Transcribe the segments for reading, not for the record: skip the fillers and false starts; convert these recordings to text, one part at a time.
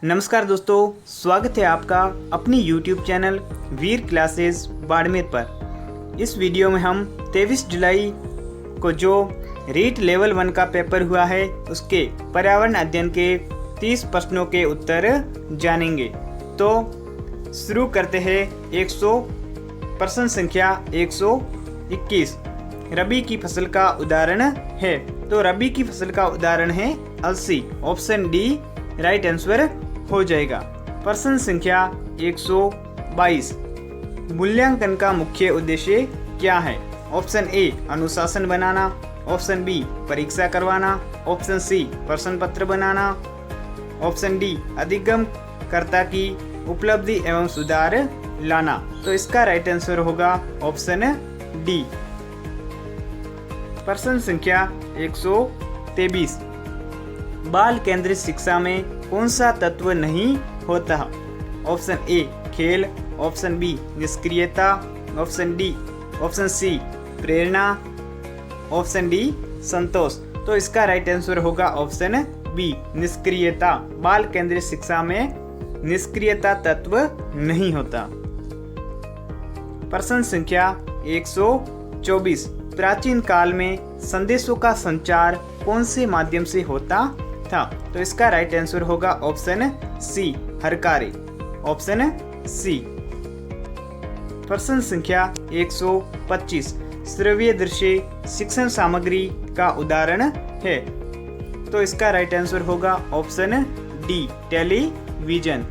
नमस्कार दोस्तों, स्वागत है आपका अपनी YouTube चैनल वीर क्लासेस बाड़मेर पर। इस वीडियो में हम 23 जुलाई को जो रीट लेवल 1 का पेपर हुआ है उसके पर्यावरण अध्ययन के 30 प्रश्नों के उत्तर जानेंगे। तो शुरू करते हैं। प्रश्न संख्या 121 रबी की फसल का उदाहरण है। तो रबी की फसल का उदाहरण है अलसी। ऑप्शन डी राइट आंसर हो जाएगा। प्रश्न संख्या 122 मूल्यांकन का मुख्य उद्देश्य क्या है? ऑप्शन ए अनुशासन बनाना, ऑप्शन बी परीक्षा करवाना, ऑप्शन सी प्रश्न पत्र बनाना, ऑप्शन डी अधिगम कर्ता की उपलब्धि एवं सुधार लाना। तो इसका राइट आंसर होगा ऑप्शन डी। प्रश्न संख्या 123 बाल केंद्रित शिक्षा में कौन सा तत्व नहीं होता? ऑप्शन ए खेल, ऑप्शन बी निष्क्रियता, ऑप्शन सी प्रेरणा, ऑप्शन डी संतोष। तो इसका राइट आंसर होगा ऑप्शन बी निष्क्रियता। बाल केंद्रित शिक्षा में निष्क्रियता तत्व नहीं होता। प्रश्न संख्या 124 प्राचीन काल में संदेशों का संचार कौन से माध्यम से होता था? तो इसका राइट आंसर होगा ऑप्शन सी हरकारे, ऑप्शन सी। प्रश्न संख्या 125 श्रव्य दृश्य शिक्षण सामग्री का उदाहरण है। तो इसका राइट आंसर होगा ऑप्शन डी टेलीविजन।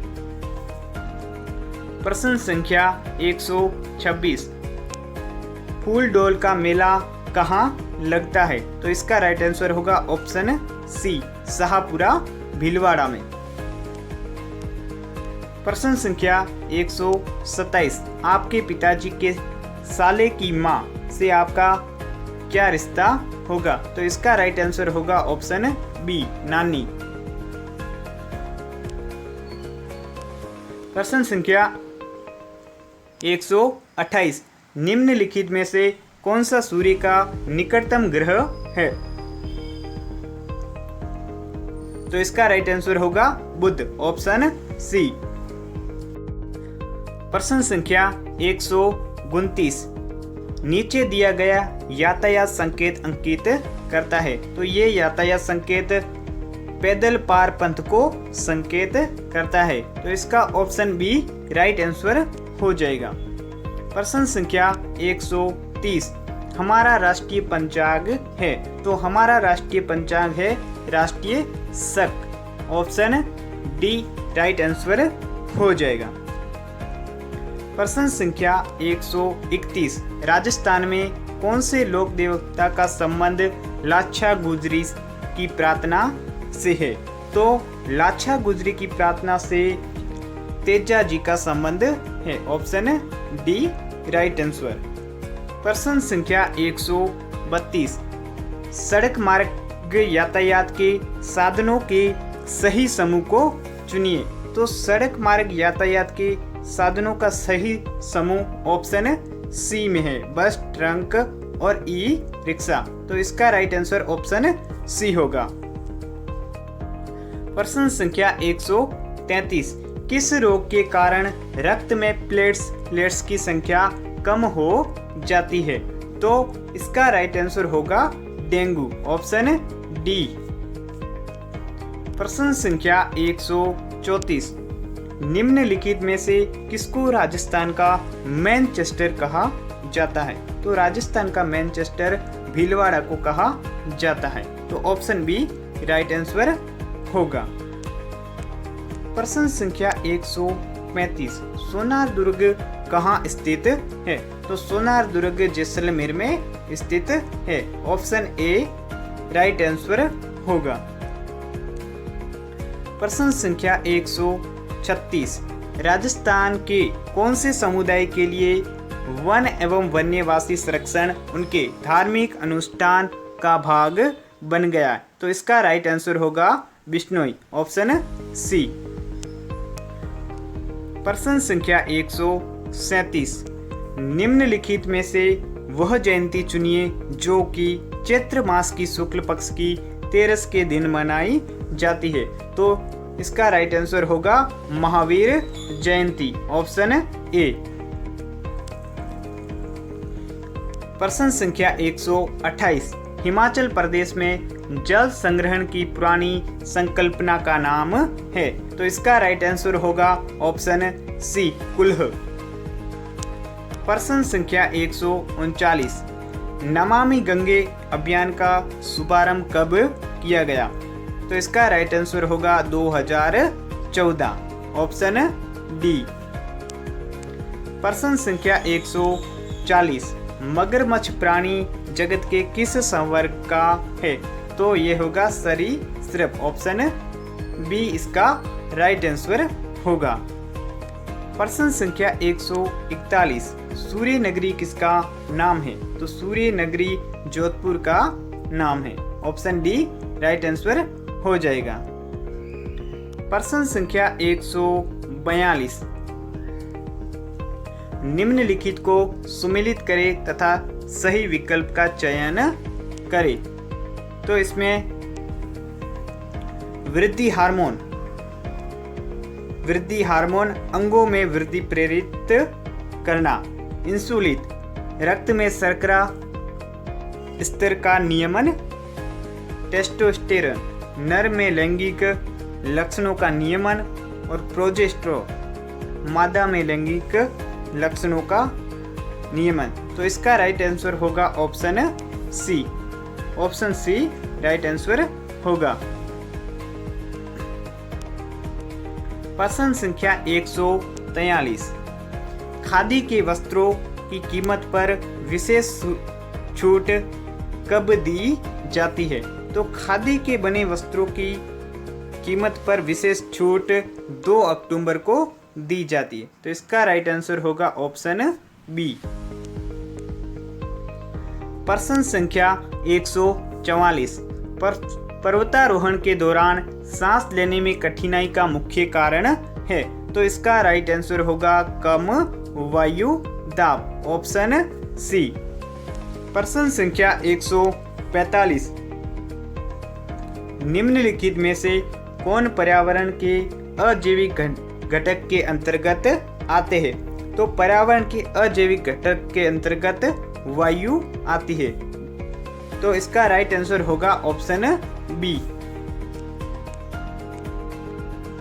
प्रश्न संख्या 126 फूल डोल का मेला कहाँ लगता है? तो इसका राइट आंसर होगा ऑप्शन सी शाहपुरा भीलवाड़ा में। प्रश्न संख्या 127 आपके पिताजी के साले की माँ से आपका क्या रिश्ता होगा? तो इसका राइट आंसर होगा ऑप्शन बी नानी। प्रश्न संख्या 128 निम्नलिखित में से कौन सा सूर्य का निकटतम ग्रह है? तो इसका राइट आंसर होगा बुध, ऑप्शन सी। प्रश्न संख्या 129 नीचे दिया गया यातायात संकेत अंकित करता है। तो ये यातायात संकेत पैदल पार पंथ को संकेत करता है। तो इसका ऑप्शन बी राइट आंसर हो जाएगा। प्रश्न संख्या 130 हमारा राष्ट्रीय पंचांग है। तो हमारा राष्ट्रीय पंचांग है राष्ट्रीय शक, ऑप्शन डी राइट आंसर हो जाएगा। प्रश्न संख्या 131 राजस्थान में कौन से लोक देवता का संबंध लाछा गुजरी की प्रार्थना से है? तो लाछा गुजरी की प्रार्थना से तेजा जी का संबंध है, ऑप्शन डी राइट आंसर। प्रश्न संख्या 132 सड़क मार्ग यातायात के साधनों के सही समूह को चुनिए। तो सड़क मार्ग यातायात के साधनों का सही समूह ऑप्शन सी में है बस, ट्रक और ई रिक्शा। तो इसका राइट आंसर ऑप्शन सी होगा। प्रश्न संख्या 133 किस रोग के कारण रक्त में प्लेट्स की संख्या कम हो जाती है? तो इसका राइट आंसर होगा डेंगू, ऑप्शन डी। प्रश्न संख्या 134 निम्नलिखित में से किसको राजस्थान का मैनचेस्टर कहा जाता है? तो राजस्थान का मैनचेस्टर भीलवाड़ा को कहा जाता है। तो ऑप्शन बी राइट आंसर होगा। प्रश्न संख्या 135 सोनार दुर्ग कहाँ स्थित है? तो सोनार दुर्ग जैसलमेर में स्थित है, ऑप्शन ए राइट आंसर होगा। प्रश्न संख्या 136 राजस्थान के कौन से समुदाय के लिए वन एवं वन्यवासी संरक्षण उनके धार्मिक अनुष्ठान का भाग बन गया? तो इसका राइट आंसर होगा बिश्नोई, ऑप्शन सी। प्रश्न संख्या 137 निम्नलिखित में से वह जयंती चुनिए जो कि चैत्र मास की शुक्ल पक्ष की 13 के दिन मनाई जाती है। तो इसका राइट आंसर होगा महावीर जयंती, ऑप्शन ए। प्रश्न संख्या 128, हिमाचल प्रदेश में जल संग्रहण की पुरानी संकल्पना का नाम है। तो इसका राइट आंसर होगा ऑप्शन सी, कुल्ह। प्रश्न संख्या 139, नमामि गंगे अभियान का शुभारंभ कब किया गया? तो इसका राइट आंसर होगा 2014, ऑप्शन डी। प्रश्न संख्या 140, मगरमच्छ प्राणी जगत के किस संवर्ग का है? तो ये होगा सरीसृप, ऑप्शन बी इसका राइट आंसर होगा। प्रश्न संख्या 141, सूर्य नगरी किसका नाम है? तो सूर्य नगरी जोधपुर का नाम है, ऑप्शन डी राइट आंसर हो जाएगा। प्रश्न संख्या 142, निम्नलिखित को सुमेलित करें तथा सही विकल्प का चयन करें। तो इसमें वृद्धि हार्मोन अंगों में वृद्धि प्रेरित करना, इंसुलिन रक्त में शर्करा स्तर का नियमन, टेस्टोस्टेरोन नर में लैंगिक लक्षणों का नियमन और प्रोजेस्टेरोन मादा में लैंगिक लक्षणों का नियमन। तो इसका राइट आंसर होगा option C, option C right answer होगा। प्रश्न संख्या 143, खादी के वस्त्रों की कीमत पर विशेष छूट कब दी जाती है? तो खादी के बने वस्त्रों की कीमत पर विशेष छूट 2 अक्टूबर को दी जाती है। तो इसका राइट आंसर होगा ऑप्शन बी। प्रश्न संख्या 144, पर्वतारोहण के दौरान सांस लेने में कठिनाई का मुख्य कारण है। तो इसका राइट आंसर होगा कम वायु दाब, ऑप्शन सी। प्रश्न संख्या 145, निम्नलिखित में से कौन पर्यावरण के अजैविक घटक के अंतर्गत आते हैं? तो पर्यावरण के अजैविक घटक के अंतर्गत वायु आती है। तो इसका राइट आंसर होगा ऑप्शन बी।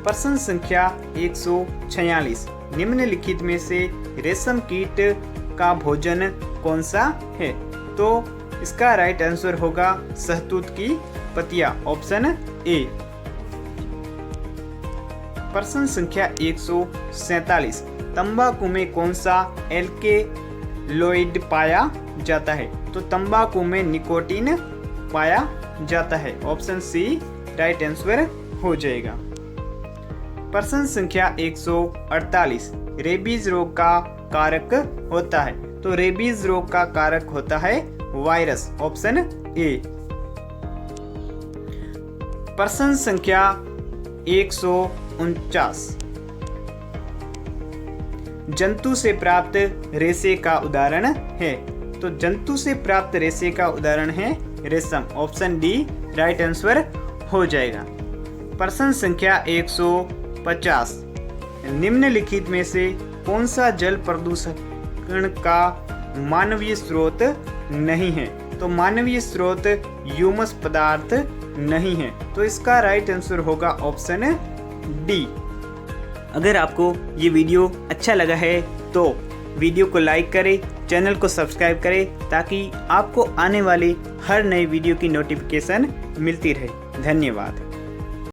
प्रश्न संख्या 146, निम्नलिखित में से रेशम कीट का भोजन कौन सा है? तो इसका राइट आंसर होगा शहतूत की पत्तियां, ऑप्शन ए। प्रश्न संख्या 147, तंबाकू में कौन सा एल्केलॉइड पाया जाता है? तो तंबाकू में निकोटीन पाया जाता है, ऑप्शन सी राइट आंसर हो जाएगा। प्रश्न संख्या 148, रेबीज रोग का कारक होता है? तो रेबीज रोग का कारक होता है वायरस, ऑप्शन ए। प्रश्न संख्या 149, जंतु से प्राप्त रेशे का उदाहरण है? तो जंतु से प्राप्त रेशे का उदाहरण है रेशम, ऑप्शन डी राइट आंसर हो जाएगा। प्रश्न संख्या 150, निम्नलिखित में से कौन सा जल प्रदूषण का मानवीय स्रोत नहीं है? तो मानवीय स्रोत ह्यूमस पदार्थ नहीं है। तो इसका राइट आंसर होगा ऑप्शन डी। अगर आपको ये वीडियो अच्छा लगा है तो वीडियो को लाइक करें, चैनल को सब्सक्राइब करें ताकि आपको आने वाली हर नई वीडियो की नोटिफिकेशन मिलती रहे। धन्यवाद।